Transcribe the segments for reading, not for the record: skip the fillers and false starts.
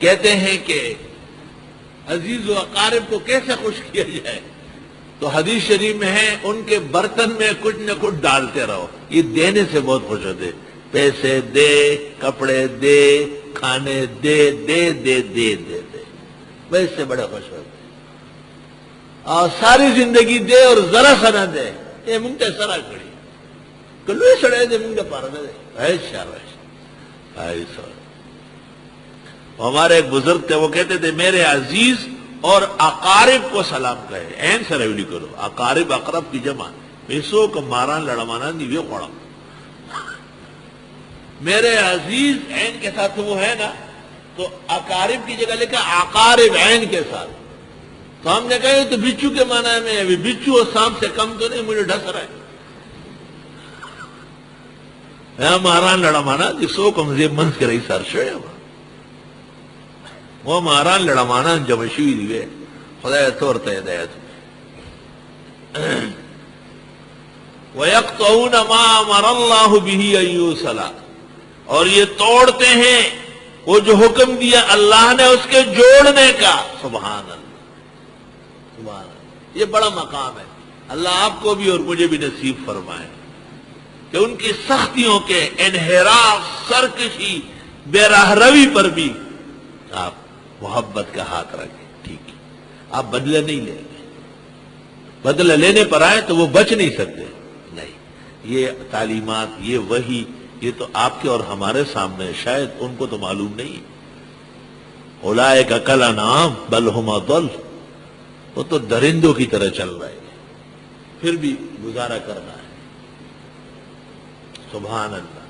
کہتے ہیں کہ عزیز و اقارب کو کیسے خوش کیا جائے، تو حدیث شریف میں ہے ان کے برتن میں کچھ نہ کچھ ڈالتے رہو، یہ دینے سے بہت خوش ہوتے، پیسے دے، کپڑے دے، کھانے دے دے دے دے دے دے، وہ اس سے بڑے خوش ہوتے، اور ساری زندگی دے اور ذرا سا نہ دے، یہ منگتے سرا کھڑی کلوے سڑے دے منگتے پارا نہ دے، ایسا ایسا۔ ہمارے ایک بزرگ تھے، وہ کہتے تھے میرے عزیز اور اقارب کو سلام کہے، این سے ریولی کرو، اقارب اقرب کی جمع، پیسوں کو ماران لڑمانا نہیں وہ کھڑا، میرے عزیز این کے ساتھ وہ ہے نا، تو اقارب کی جگہ لکھا اقارب عین کے ساتھ، تو ہم نے کہا تو بچو کے معنی میں ابھی بچو اور سانپ سے کم تو نہیں، مجھے ڈس رہا ہے ماران لڑمانا جسو کو مجھے منز کے رہی سار شوئے وہ ماران لڑمانا جمشوی دیوے خدا طورتا ہدایت وَيَقْطَعُونَ مَا أَمَرَ اللَّهُ بِهِ أَن يُوصَلَ، اور یہ توڑتے ہیں وہ جو حکم دیا اللہ نے اس کے جوڑنے کا، سبحان اللہ سبحان اللہ، یہ بڑا مقام ہے، اللہ آپ کو بھی اور مجھے بھی نصیب فرمائے کہ ان کی سختیوں کے انحراف، سرکشی، بے راہ روی پر بھی آپ محبت کا ہاتھ رکھیں، ٹھیک ہے، آپ بدلہ نہیں لیں گے، بدلہ لینے پر آئے تو وہ بچ نہیں سکتے، نہیں، یہ تعلیمات، یہ وحی، یہ تو آپ کے اور ہمارے سامنے، شاید ان کو تو معلوم نہیں، اولئک کالانعام بل ھم اضل، وہ تو درندوں کی طرح چل رہے ہیں، پھر بھی گزارا کرنا ہے، سبحان اللہ۔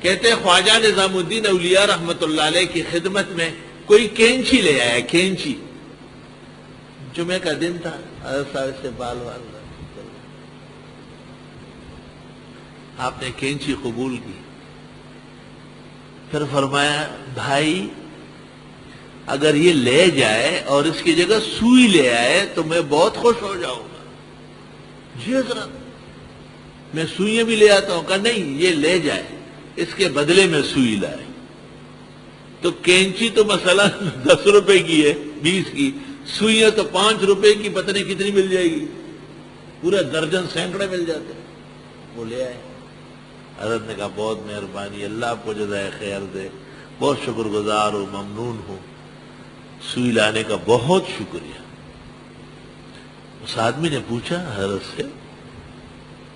کہتے ہیں خواجہ نظام الدین اولیاء رحمت اللہ علیہ کی خدمت میں کوئی کینچی لے آیا، کینچی، جمعہ کا دن تھا، حضرت صاحب سے بال وال، آپ نے کینچی قبول کی، پھر فرمایا بھائی اگر یہ لے جائے اور اس کی جگہ سوئی لے آئے تو میں بہت خوش ہو جاؤں گا۔ جی حضرت میں سوئیاں بھی لے آتا ہوں، کہا نہیں یہ لے جائے، اس کے بدلے میں سوئی لائے، تو کینچی تو مثلا 10 روپے کی ہے، 20 کی، سوئیاں تو 5 روپے کی، پتہ نہیں کتنی مل جائے گی، پورا درجن سینکڑے مل جاتے ہیں، وہ لے آئے۔ حضرت نے کہا بہت مہربانی، اللہ آپ کو جزائے خیر دے، بہت شکر گزار ہوں، ممنون ہوں، سوئی لانے کا بہت شکریہ۔ اس آدمی نے پوچھا حضرت سے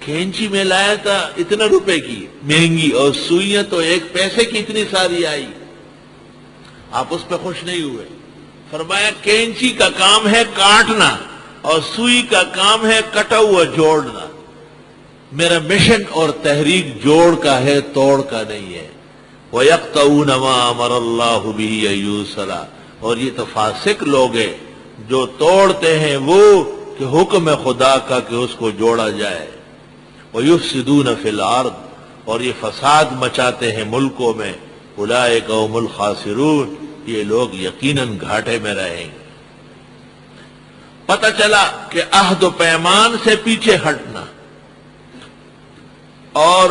کینچی میں لایا تھا اتنا روپے کی مہنگی، اور سوئیاں تو 1 پیسے کی اتنی ساری آئی، آپ اس پہ خوش نہیں ہوئے؟ فرمایا کینچی کا کام ہے کاٹنا اور سوئی کا کام ہے کٹا ہوا جوڑنا، میرا مشن اور تحریک جوڑ کا ہے، توڑ کا نہیں ہے۔ وَيَقْطَعُونَ مَا أَمَرَ اللَّهُ بِهِ أَن يُوصَلَ، اور یہ تو فاسق لوگ ہیں جو توڑتے ہیں وہ کہ حکم خدا کا کہ اس کو جوڑا جائے۔ وَيُفْسِدُونَ فِي الْأَرْضِ، اور یہ فساد مچاتے ہیں ملکوں میں۔ اولئک هم الخاسرون، یہ لوگ یقیناً گھاٹے میں رہیں گے۔ پتہ چلا کہ عہد و پیمان سے پیچھے ہٹنا اور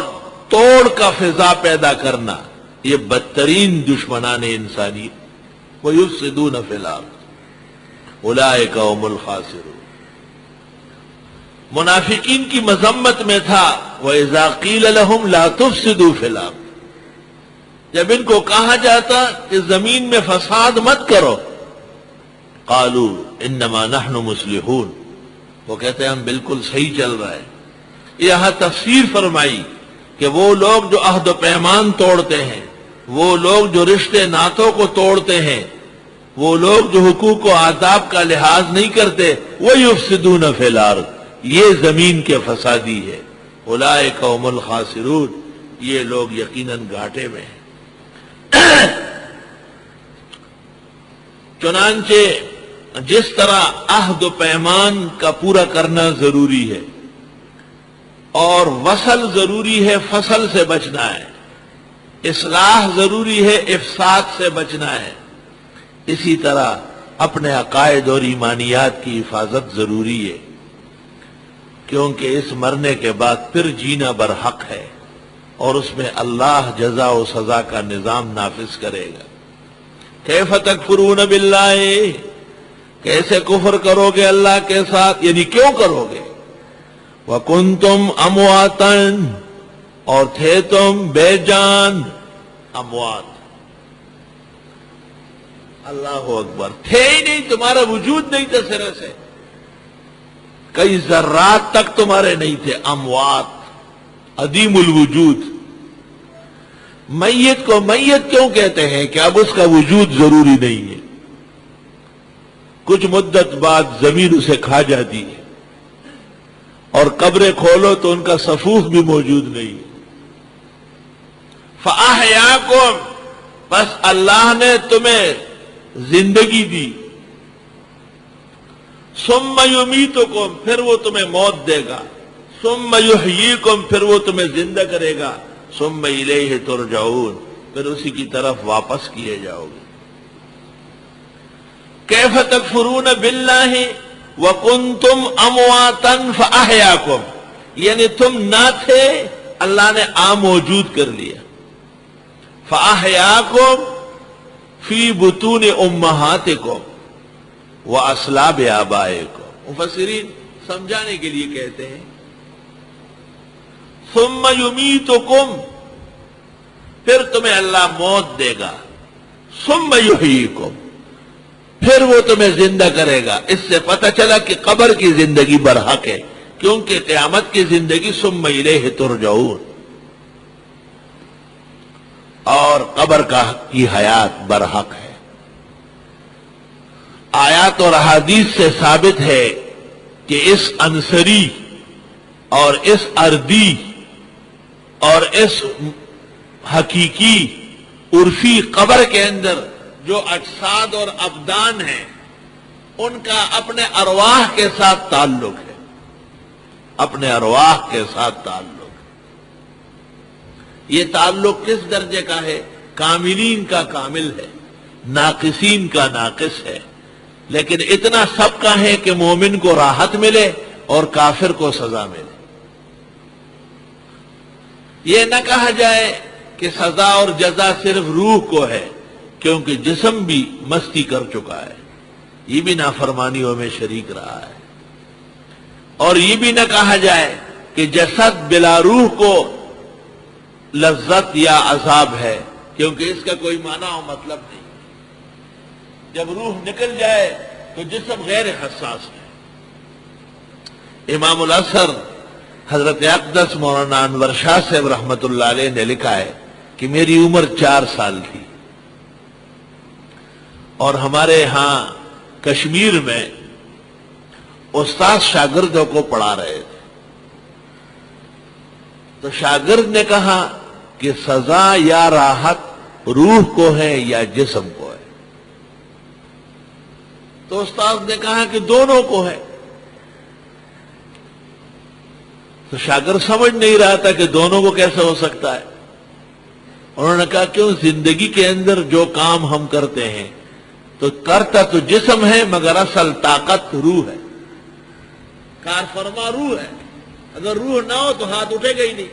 توڑ کا فضا پیدا کرنا یہ بدترین دشمنان انسانی۔ وَيُفْسِدُونَ فِي الْأَرْضِ اولئک هم الخاسرون۔ منافقین کی مذمت میں تھا وَإِذَا قِيلَ لَهُمْ لَا تُفْسِدُوا فِي الْأَرْضِ، جب ان کو کہا جاتا کہ زمین میں فساد مت کرو، قالوا انما نحن مصلحون، وہ کہتے ہیں ہم بالکل صحیح چل رہا ہے۔ یہاں تفسیر فرمائی کہ وہ لوگ جو عہد و پیمان توڑتے ہیں، وہ لوگ جو رشتے ناتوں کو توڑتے ہیں، وہ لوگ جو حقوق و آداب کا لحاظ نہیں کرتے، وَيُفْسِدُونَ فِي الْأَرْضِ، یہ زمین کے فسادی ہے۔ اولئک هم الخاسرون، یہ لوگ یقیناً گھاٹے میں ہیں۔ چنانچہ جس طرح عہد و پیمان کا پورا کرنا ضروری ہے اور وصل ضروری ہے، فصل سے بچنا ہے، اصلاح ضروری ہے، افساد سے بچنا ہے، اسی طرح اپنے عقائد اور ایمانیات کی حفاظت ضروری ہے، کیونکہ اس مرنے کے بعد پھر جینا برحق ہے اور اس میں اللہ جزا و سزا کا نظام نافذ کرے گا۔ کیف تکفرون باللہ، کیسے کفر کرو گے اللہ کے ساتھ، یعنی کیوں کرو گے؟ وکنتم امواتا، اور تھے تم بے جان، اموات، اللہ اکبر، تھے ہی نہیں، تمہارا وجود نہیں تھا سرے سے، کئی ذرات تک تمہارے نہیں تھے، اموات، عدیم الوجود۔ میت کو میت کیوں کہتے ہیں کہ اب اس کا وجود ضروری نہیں ہے، کچھ مدت بعد زمین اسے کھا جاتی ہے، اور قبریں کھولو تو ان کا صفوف بھی موجود نہیں ہے۔ فَأَحْيَاكُمْ، بس اللہ نے تمہیں زندگی دی، ثُمَّ يُمِيتُكُمْ، پھر وہ تمہیں موت دے گا، ثُمَّ يُحْيِيكُمْ، پھر وہ تمہیں زندہ کرے گا، ثُمَّ إِلَيْهِ تُرْجَعُونَ، پھر اسی کی طرف واپس کیے جاؤ گے۔ کیف تکفرون باللہ وکنتم امواتا فاحیاکم، یعنی تم نہ تھے، اللہ نے موجود کر لیا۔ فاحیاکم فی بطون امہاتکم واصلاب آبائکم، مفسرین سمجھانے کے لیے کہتے ہیں ثم یمیتکم، پھر تمہیں اللہ موت دے گا، ثم یحییکم، پھر وہ تمہیں زندہ کرے گا۔ اس سے پتہ چلا کہ قبر کی زندگی برحق ہے، کیونکہ قیامت کی زندگی ثم الیہ ترجعون، اور قبر کی حیات برحق ہے۔ آیات اور احادیث سے ثابت ہے کہ اس عنصری اور اس ارضی اور اس حقیقی عرفی قبر کے اندر جو اجساد اور ابدان ہیں، ان کا اپنے ارواح کے ساتھ تعلق ہے، اپنے ارواح کے ساتھ تعلق۔ یہ تعلق کس درجے کا ہے؟ کاملین کا کامل ہے، ناقصین کا ناقص ہے، لیکن اتنا سب کا ہے کہ مومن کو راحت ملے اور کافر کو سزا ملے۔ یہ نہ کہا جائے کہ سزا اور جزا صرف روح کو ہے، کیونکہ جسم بھی مستی کر چکا ہے، یہ بھی نافرمانیوں میں شریک رہا ہے۔ اور یہ بھی نہ کہا جائے کہ جسد بلا روح کو لذت یا عذاب ہے، کیونکہ اس کا کوئی معنی و مطلب نہیں۔ جب روح نکل جائے تو جسم غیر حساس ہے۔ امام الازہر حضرت اقدس مولانا انور شاہ صاحب رحمت اللہ علیہ نے لکھا ہے کہ میری عمر 4 سال تھی، اور ہمارے ہاں کشمیر میں استاد شاگردوں کو پڑھا رہے تھے، تو شاگرد نے کہا کہ سزا یا راحت روح کو ہے یا جسم کو ہے؟ تو استاد نے کہا کہ دونوں کو ہے۔ تو شاگرد سمجھ نہیں رہا تھا کہ دونوں کو کیسے ہو سکتا ہے۔ انہوں نے کہا کیوں، زندگی کے اندر جو کام ہم کرتے ہیں تو کرتا تو جسم ہے، مگر اصل طاقت روح ہے، کار فرما روح ہے۔ اگر روح نہ ہو تو ہاتھ اٹھے گا ہی نہیں،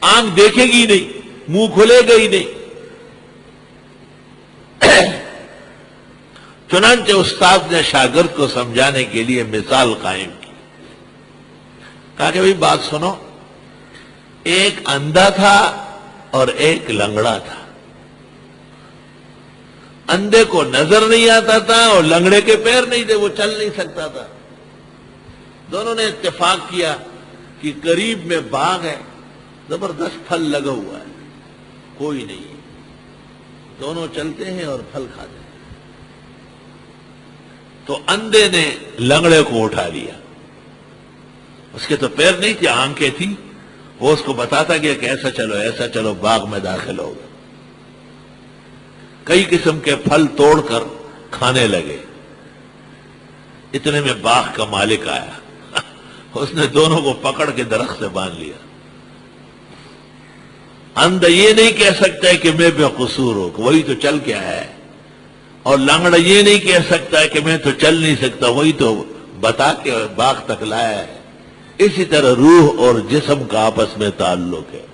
آنکھ دیکھے گی نہیں، منہ کھلے گا ہی نہیں۔ چنانچہ استاد نے شاگرد کو سمجھانے کے لیے مثال قائم کی، کہا کہ بھئی بات سنو، ایک اندھا تھا اور ایک لنگڑا تھا۔ اندھے کو نظر نہیں آتا تھا اور لنگڑے کے پیر نہیں تھے، وہ چل نہیں سکتا تھا۔ دونوں نے اتفاق کیا کہ قریب میں باغ ہے، زبردست پھل لگا ہوا ہے، کوئی نہیں ہے، دونوں چلتے ہیں اور پھل کھاتے ہیں۔ تو اندھے نے لنگڑے کو اٹھا لیا، اس کے تو پیر نہیں تھے، آنکھیں تھی، وہ اس کو بتاتا گیا کہ ایسا چلو ایسا چلو، باغ میں داخل ہو گئے۔ کئی قسم کے پھل توڑ کر کھانے لگے۔ اتنے میں باغ کا مالک آیا، اس نے دونوں کو پکڑ کے درخت سے باندھ لیا۔ اندھا یہ نہیں کہہ سکتا ہے کہ میں بے قصور ہوں، وہی تو چل کے آیا ہے، اور لنگڑا یہ نہیں کہہ سکتا ہے کہ میں تو چل نہیں سکتا، وہی تو بتا کے باغ تک لایا ہے۔ اسی طرح روح اور جسم کا آپس میں تعلق ہے۔